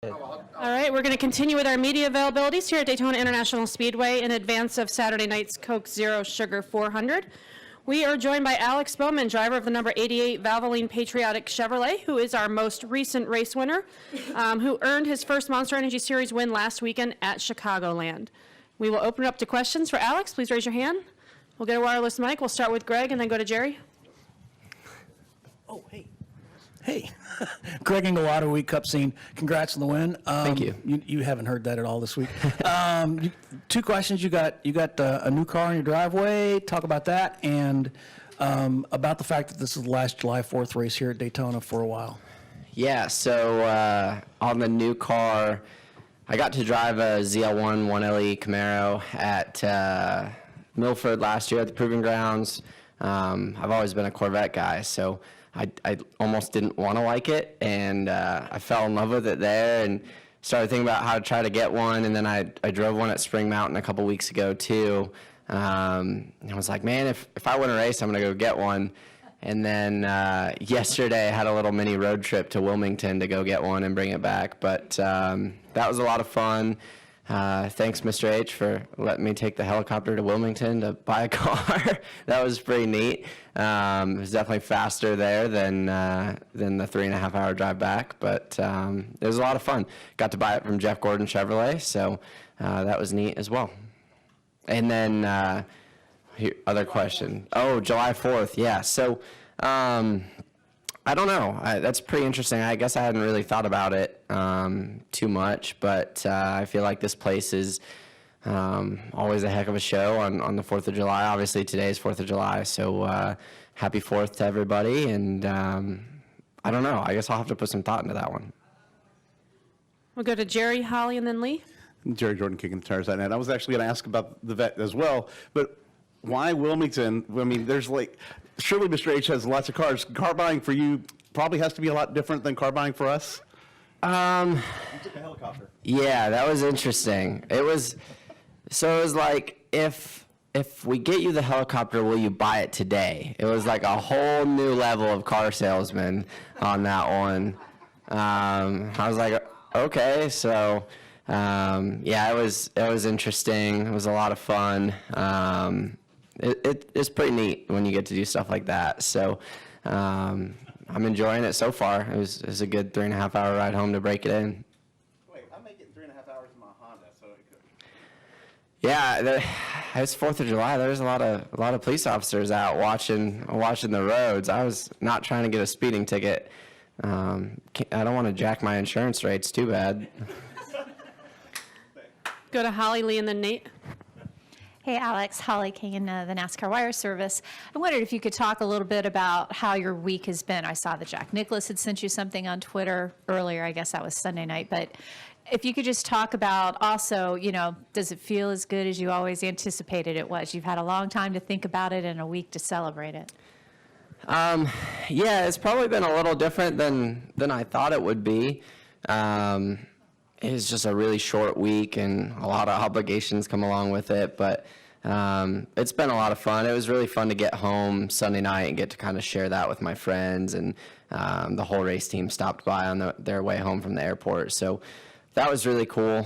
All right, we're going to continue with our media availabilities here at Daytona International Speedway in advance of Saturday night's Coke Zero Sugar 400. We are joined by Alex Bowman, driver of the number 88 Valvoline Patriotic Chevrolet, who is our most recent race winner, who earned his first Monster Energy Series win last weekend at Chicagoland. We will open it up to questions for Alex. Please raise your hand. We'll get a wireless mic. We'll start with Greg and then go to Jerry. Oh, hey. Hey. Greg Engelwater, Week Cup scene. Congrats on the win. Thank you. You haven't heard that at all this week. Two questions. You got a new car in your driveway. Talk about that, and about the fact that this is the last July 4th race here at Daytona for a while. Yeah, so on the new car, I got to drive a ZL1 1LE Camaro at Milford last year at the Proving Grounds. I've always been a Corvette guy, so I almost didn't want to like it, and I fell in love with it there and started thinking about how to try to get one, and then I drove one at Spring Mountain a couple weeks ago too. And I was like, man, if I win a race, I'm going to go get one. And then yesterday I had a little mini road trip to Wilmington to go get one and bring it back, but that was a lot of fun. Thanks, Mr. H, for letting me take the helicopter to Wilmington to buy a car. That was pretty neat. It was definitely faster there than the 3.5-hour drive back, but it was a lot of fun. Got to buy it from Jeff Gordon Chevrolet, so that was neat as well. And then other question. Oh, July 4th, yeah. So I don't know. That's pretty interesting. I guess I hadn't really thought about it too much, but I feel like this place is always a heck of a show on the 4th of July. Obviously, today is 4th of July, so happy 4th to everybody. And I don't know. I guess I'll have to put some thought into that one. We'll go to Jerry, Holly, and then Lee. Jerry Jordan, kicking guitars that night. I was actually going to ask about the vet as well, but why Wilmington? I mean, there's like, surely Mr. H has lots of cars. Car buying for you probably has to be a lot different than car buying for us. You took a helicopter. Yeah, that was interesting. It was like, if we get you the helicopter, will you buy it today? It was like a whole new level of car salesman on that one. I was like, okay, so yeah, it was interesting. It was a lot of fun. It's pretty neat when you get to do stuff like that. So I'm enjoying it so far. It was a good 3.5-hour ride home to break it in. Wait, I'm making 3.5 hours in my Honda, so it could. Yeah, it's 4th of July. There's a lot of police officers out watching the roads. I was not trying to get a speeding ticket. I don't want to jack my insurance rates too bad. Go to Holly, Lee, and then Nate. Hey, Alex, Holly King, the NASCAR Wire Service. I wondered if you could talk a little bit about how your week has been. I saw that Jack Nicklaus had sent you something on Twitter earlier. I guess that was Sunday night. But if you could just talk about also, does it feel as good as you always anticipated it was? You've had a long time to think about it and a week to celebrate it. Yeah, it's probably been a little different than I thought it would be. It was just a really short week and a lot of obligations come along with it, but it's been a lot of fun. It was really fun to get home Sunday night and get to kind of share that with my friends, and the whole race team stopped by on their way home from the airport, so that was really cool.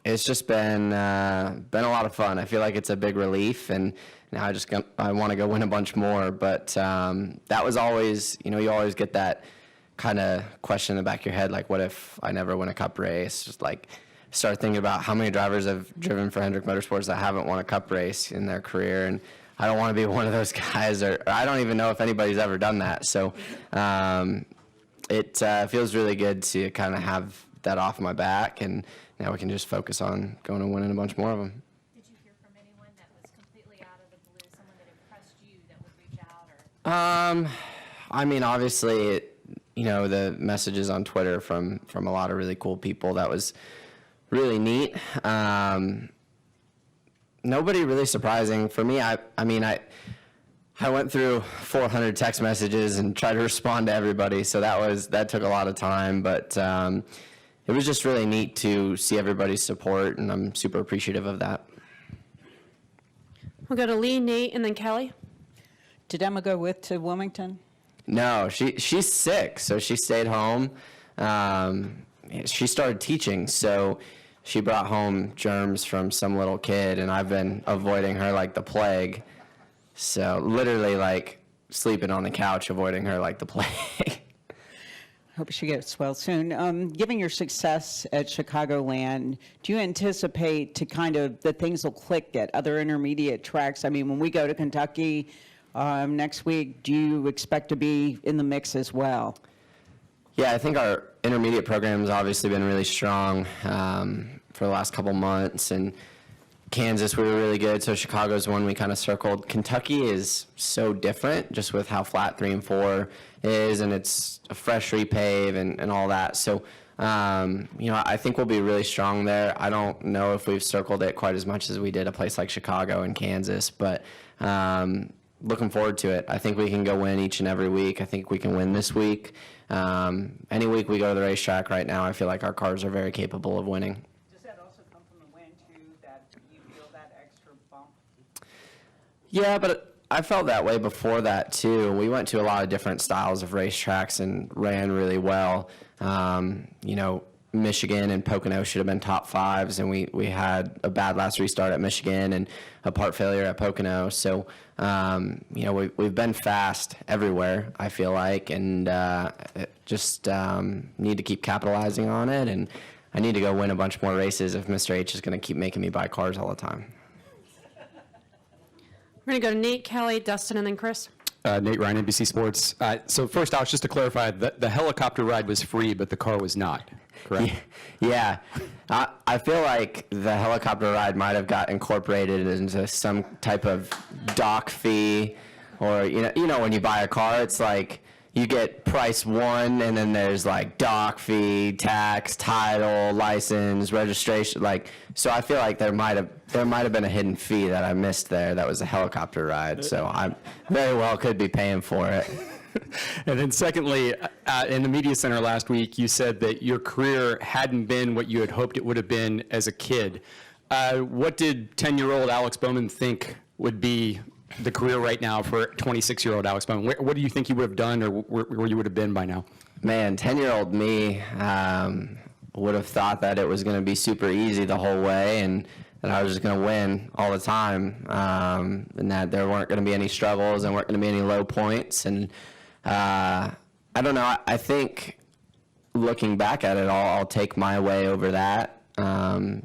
It's just been a lot of fun. I feel like it's a big relief, and now I want to go win a bunch more, but that was always, you always get that kind of question in the back of your head, like, what if I never win a cup race? Just like start thinking about how many drivers have driven for Hendrick Motorsports that haven't won a cup race in their career, and I don't want to be one of those guys, or I don't even know if anybody's ever done that. So it feels really good to kind of have that off my back, and now we can just focus on going and winning a bunch more of them. Did you hear from anyone that was completely out of the blue, someone that impressed you that would reach out? Or I mean, obviously, the messages on Twitter from a lot of really cool people, that was really neat. Nobody really surprising for me. I went through 400 text messages and tried to respond to everybody, so that took a lot of time, but it was just really neat to see everybody's support, and I'm super appreciative of that. We'll go to Lee, Nate, and then Kelly. Did Emma go to Wilmington? No, she's sick, so she stayed home. she started teaching, so she brought home germs from some little kid, and I've been avoiding her like the plague. So literally like sleeping on the couch, avoiding her like the plague. Hope she gets well soon. Given your success at Chicagoland, do you anticipate to kind of that things will click at other intermediate tracks? I mean, when we go to Kentucky next week, do you expect to be in the mix as well? Yeah, I think our intermediate program has obviously been really strong for the last couple months, and Kansas, we were really good, so Chicago's one we kind of circled. Kentucky is so different, just with how flat 3 and 4 is, and it's a fresh repave and all that. So, I think we'll be really strong there. I don't know if we've circled it quite as much as we did a place like Chicago and Kansas, but looking forward to it. I think we can go win each and every week. I think we can win this week. Any week we go to the racetrack right now, I feel like our cars are very capable of winning. Does that also come from the win, too, that you feel that extra bump? Yeah, but I felt that way before that, too. We went to a lot of different styles of racetracks and ran really well. Michigan and Pocono should have been top 5s, and we had a bad last restart at Michigan and a part failure at Pocono. So, we've been fast everywhere, I feel like, and just need to keep capitalizing on it. And I need to go win a bunch more races if Mr. H is going to keep making me buy cars all the time. We're going to go to Nate, Kelly, Dustin, and then Chris. Nate Ryan, NBC Sports. So first, Alex, just to clarify, the helicopter ride was free, but the car was not, correct? Yeah. I feel like the helicopter ride might have got incorporated into some type of dock fee, or, when you buy a car, it's like you get price 1, and then there's like dock fee, tax, title, license, registration. So I feel like there might have been a hidden fee that I missed there. That was a helicopter ride. So I very well could be paying for it. And then secondly, in the media center last week, you said that your career hadn't been what you had hoped it would have been as a kid. What did 10-year-old Alex Bowman think would be the career right now for 26-year-old Alex Bowman? What do you think you would have done, or where you would have been by now? Man, 10-year-old me would have thought that it was going to be super easy the whole way, and that I was just going to win all the time, and that there weren't going to be any struggles and weren't going to be any low points. And I don't know. I think looking back at it all, I'll take my way over that,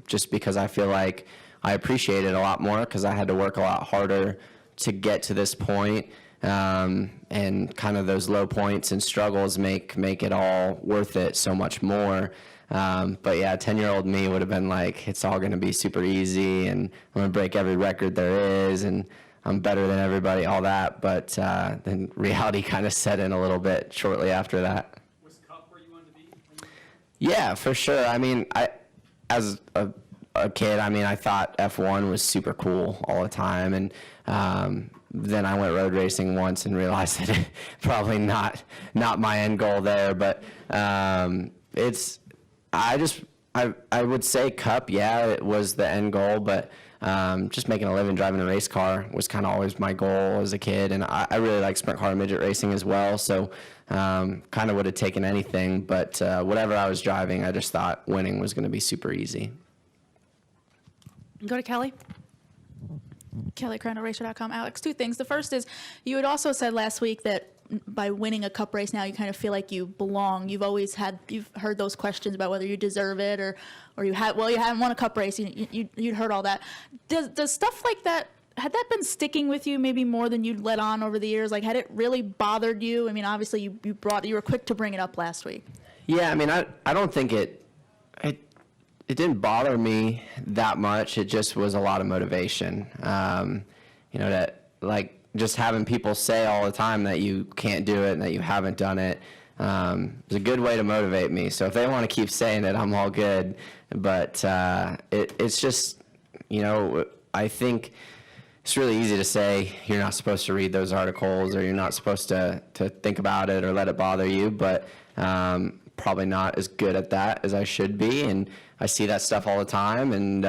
just because I feel like I appreciate it a lot more, because I had to work a lot harder to get to this point, and kind of those low points and struggles make it all worth it so much more. But yeah, 10-year-old me would have been like, it's all going to be super easy, and I'm going to break every record there is, and I'm better than everybody, all that. But then reality kind of set in a little bit shortly after that. Was Cup where you wanted to be? Yeah, for sure. I mean, as a kid, I thought F1 was super cool all the time, and then I went road racing once and realized that it probably not my end goal there. But I would say Cup, yeah, it was the end goal, but just making a living driving a race car was kind of always my goal as a kid, and I really like sprint car and midget racing as well, so kind of would have taken anything, but whatever I was driving, I just thought winning was going to be super easy. Go to Kelly. Kelly Crown at Racer.com. Alex, 2 things. The first is, you had also said last week that by winning a cup race now, you kind of feel like you belong. You've heard those questions about whether you deserve it or you haven't won a cup race. You'd heard all that. Does stuff like that, had that been sticking with you maybe more than you'd let on over the years? Like, had it really bothered you? Obviously you were quick to bring it up last week. Yeah, I don't think it didn't bother me that much. It just was a lot of motivation. That like just having people say all the time that you can't do it and that you haven't done it is a good way to motivate me. So if they want to keep saying it, I'm all good. But it's just, I think it's really easy to say you're not supposed to read those articles, or you're not supposed to think about it or let it bother you. But probably not as good at that as I should be, and I see that stuff all the time, and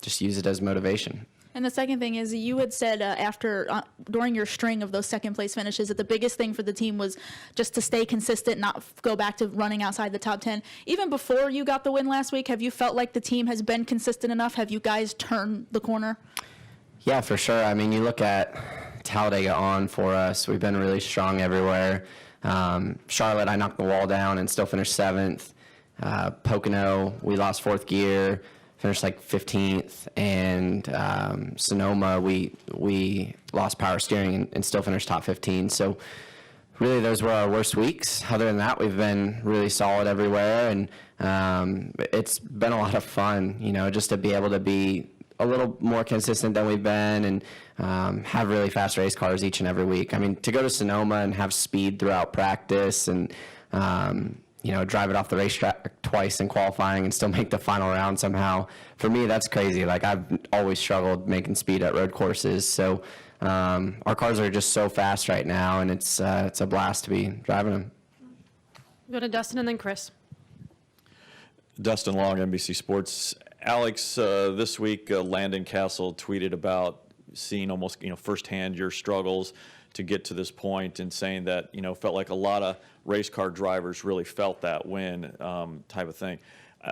just use it as motivation. And the second thing is, you had said during your string of those second place finishes that the biggest thing for the team was just to stay consistent, not go back to running outside the top 10. Even before you got the win last week, have you felt like the team has been consistent enough? Have you guys turned the corner? Yeah, for sure. I mean, you look at Talladega on for us. We've been really strong everywhere. Charlotte, I knocked the wall down and still finished 7th. Pocono, we lost 4th gear, finished like 15th. And Sonoma, we lost power steering and still finished top 15. So really those were our worst weeks. Other than that, we've been really solid everywhere. And it's been a lot of fun, just to be able to be a little more consistent than we've been and have really fast race cars each and every week. I mean, to go to Sonoma and have speed throughout practice and, drive it off the racetrack twice in qualifying and still make the final round somehow, for me, that's crazy. Like, I've always struggled making speed at road courses. So our cars are just so fast right now, and it's a blast to be driving them. Go to Dustin and then Chris. Dustin Long, NBC Sports. Alex, this week, Landon Castle tweeted about seeing almost, firsthand your struggles to get to this point, and saying that, felt like a lot of race car drivers really felt that win type of thing.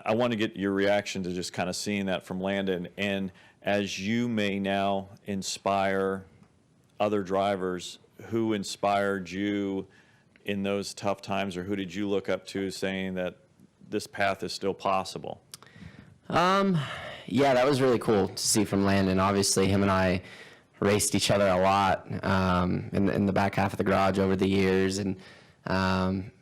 I want to get your reaction to just kind of seeing that from Landon, and as you may now inspire other drivers, who inspired you in those tough times, or who did you look up to saying that this path is still possible? Yeah, that was really cool to see from Landon. Obviously, him and I raced each other a lot in the back half of the garage over the years, and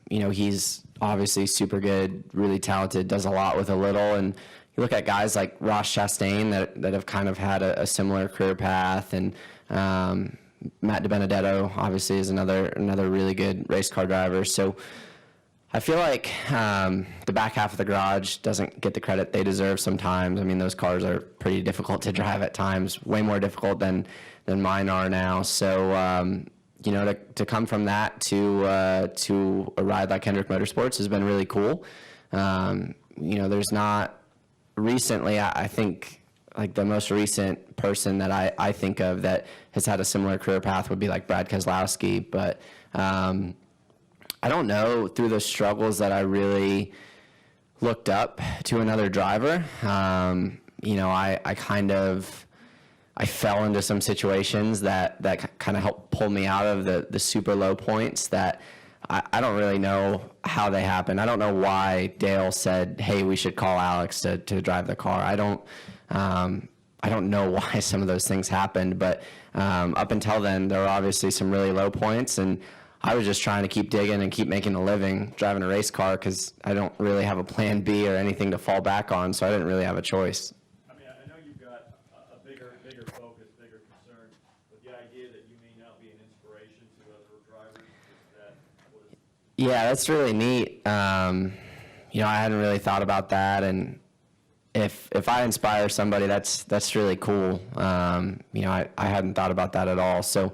he's obviously super good, really talented, does a lot with a little. And you look at guys like Ross Chastain that have kind of had a similar career path, and Matt DiBenedetto obviously is another really good race car driver. So I feel like the back half of the garage doesn't get the credit they deserve sometimes. I mean, those cars are pretty difficult to drive at times, way more difficult than mine are now. So, to come from that to a ride like Hendrick Motorsports has been really cool. There's not recently, I think, like the most recent person that I think of that has had a similar career path would be like Brad Keselowski, but I don't know through the struggles that I really looked up to another driver. I fell into some situations that kind of helped pull me out of the super low points that I don't really know how they happened. I don't know why Dale said, hey, we should call Alex to drive the car. I don't know why some of those things happened, but up until then, there were obviously some really low points, and I was just trying to keep digging and keep making a living driving a race car because I don't really have a plan B or anything to fall back on, so I didn't really have a choice. I mean, I know you've got a bigger focus, bigger concern, but the idea that you may now be an inspiration to other drivers, Yeah, that's really neat. I hadn't really thought about that, and if I inspire somebody, that's really cool. I hadn't thought about that at all, so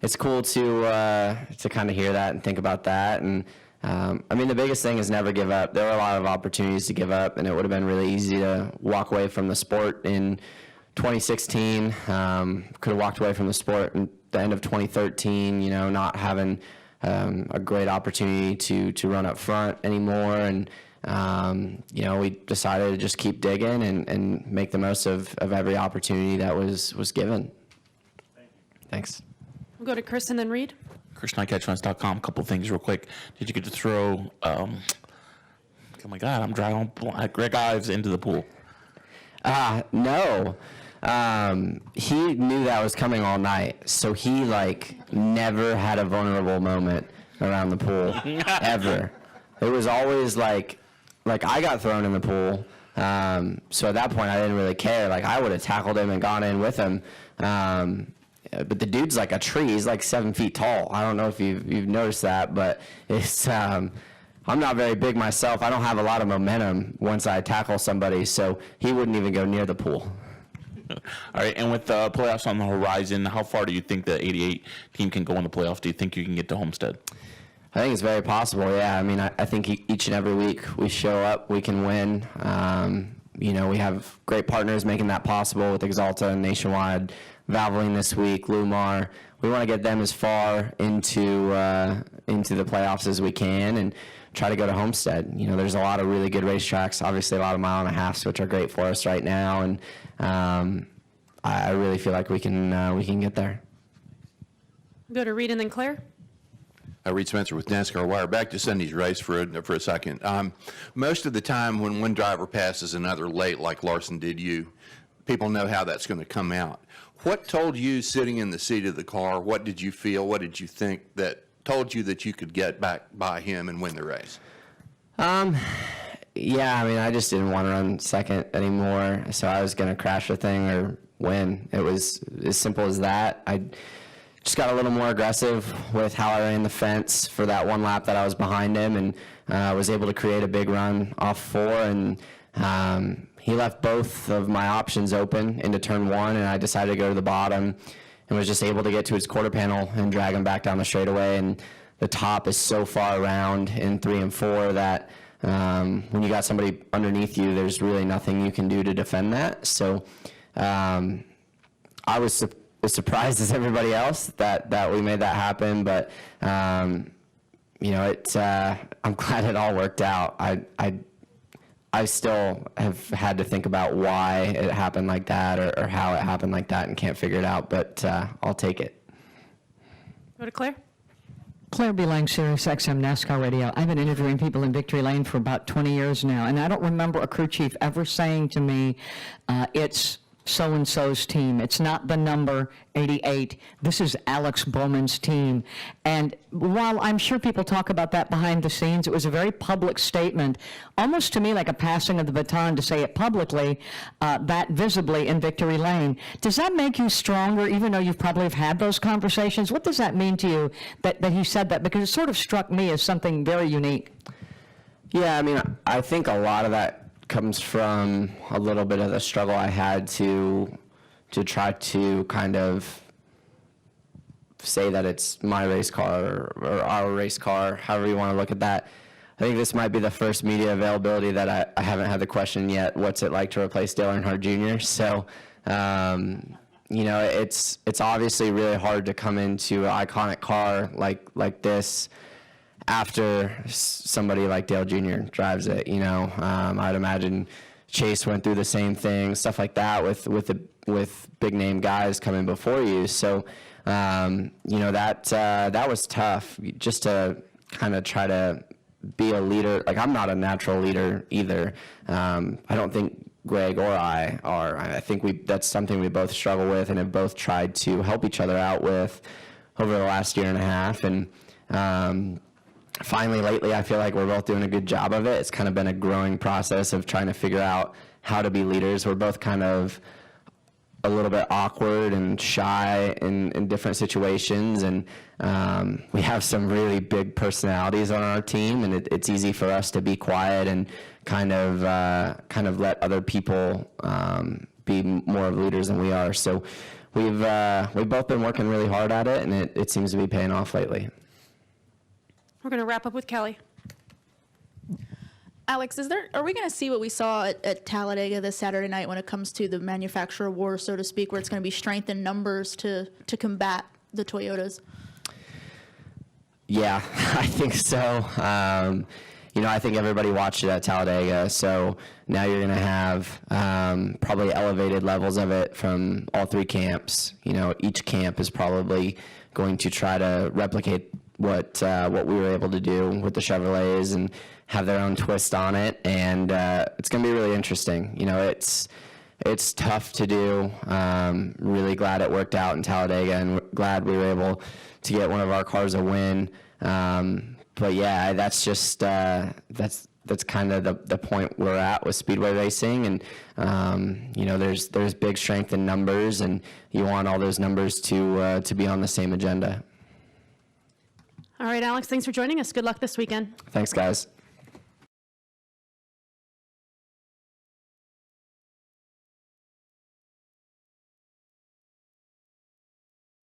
it's cool to kind of hear that and think about that. And the biggest thing is never give up. There were a lot of opportunities to give up, and it would have been really easy to walk away from the sport in 2016. Could have walked away from the sport in the end of 2013, not having a great opportunity to run up front anymore. And we decided to just keep digging and make the most of every opportunity that was given. Thank you. Thanks. We'll go to Chris and then Reed. ChrisKnightCatchfence.com. A couple things real quick. Did you get to throw, oh my God, I'm driving Greg Ives into the pool? No. He knew that was coming all night, so he never had a vulnerable moment around the pool, ever. It was always like I got thrown in the pool, so at that point I didn't really care. I would have tackled him and gone in with him. But the dude's like a tree. He's like 7 feet tall. I don't know if you've noticed that, but it's I'm not very big myself. I don't have a lot of momentum once I tackle somebody, so he wouldn't even go near the pool. All right, and with the playoffs on the horizon, how far do you think the 88 team can go in the playoffs? Do you think you can get to Homestead? I think it's very possible, yeah. I think each and every week we show up, we can win. you know, we have great partners making that possible with Exalta and Nationwide, Valvoline this week, Lumar. We want to get them as far into the playoffs as we can and try to go to Homestead. You know, there's a lot of really good racetracks, obviously a lot of mile and a halfs, which are great for us right now, and I really feel like we can get there. Go to Reed and then Claire. Reed Spencer with NASCAR Wire. Back to Sunday's race for a second. Most of the time when one driver passes another late, like Larson did you, people know how that's going to come out. What told you, sitting in the seat of the car, what did you feel, what did you think that told you that you could get back by him and win the race? Yeah, I mean, I just didn't want to run second anymore, so I was going to crash the thing or win. It was as simple as that. I just got a little more aggressive with how I ran the fence for that one lap that I was behind him, and was able to create a big run off 4, and he left both of my options open into turn 1, and I decided to go to the bottom and was just able to get to his quarter panel and drag him back down the straightaway. And the top is so far around in 3 and 4 that when you got somebody underneath you, there's really nothing you can do to defend that. So I was as surprised as everybody else that we made that happen, but you know, I'm glad it all worked out. I still have had to think about why it happened like that or how it happened like that and can't figure it out, but I'll take it. Go to Claire. Claire B. Lang, Sirius XM NASCAR Radio. I've been interviewing people in Victory Lane for about 20 years now, and I don't remember a crew chief ever saying to me, it's so-and-so's team. It's not the number 88. This is Alex Bowman's team. And while I'm sure people talk about that behind the scenes, it was a very public statement, almost to me like a passing of the baton to say it publicly, that visibly in Victory Lane. Does that make you stronger, even though you probably have had those conversations? What does that mean to you that he said that? Because it sort of struck me as something very unique. Yeah, I mean, I think a lot of that comes from a little bit of the struggle I had to try to kind of say that it's my race car or our race car, however you want to look at that. I think this might be the first media availability that I haven't had the question yet, what's it like to replace Dale Earnhardt Jr.? So, you know, it's obviously really hard to come into an iconic car like this after somebody like Dale Jr. drives it. You know, I'd imagine Chase went through the same thing, stuff like that with big name guys coming before you. So, you know, that was tough, just to kind of try to be a leader. Like, I'm not a natural leader either. I don't think Greg or I are. I think that's something we both struggle with and have both tried to help each other out with over the last year and a half. And finally, lately, I feel like we're both doing a good job of it. It's kind of been a growing process of trying to figure out how to be leaders. We're both kind of a little bit awkward and shy in different situations, and we have some really big personalities on our team, and it's easy for us to be quiet and kind of let other people be more of leaders than we are. So we've both been working really hard at it, and it seems to be paying off lately. We're going to wrap up with Kelly. Alex, are we going to see what we saw at Talladega this Saturday night when it comes to the manufacturer war, so to speak, where it's going to be strength in numbers to combat the Toyotas? Yeah, I think so. You know, I think everybody watched it at Talladega, so now you're going to have probably elevated levels of it from all 3 camps. You know, each camp is probably going to try to replicate what we were able to do with the Chevrolets and have their own twist on it, and it's going to be really interesting. You know, it's tough to do. Really glad it worked out in Talladega, and glad we were able to get one of our cars a win. But yeah, that's just that's kind of the point we're at with Speedway racing, and you know, there's big strength in numbers, and you want all those numbers to be on the same agenda. All right, Alex, thanks for joining us. Good luck this weekend. Thanks, guys.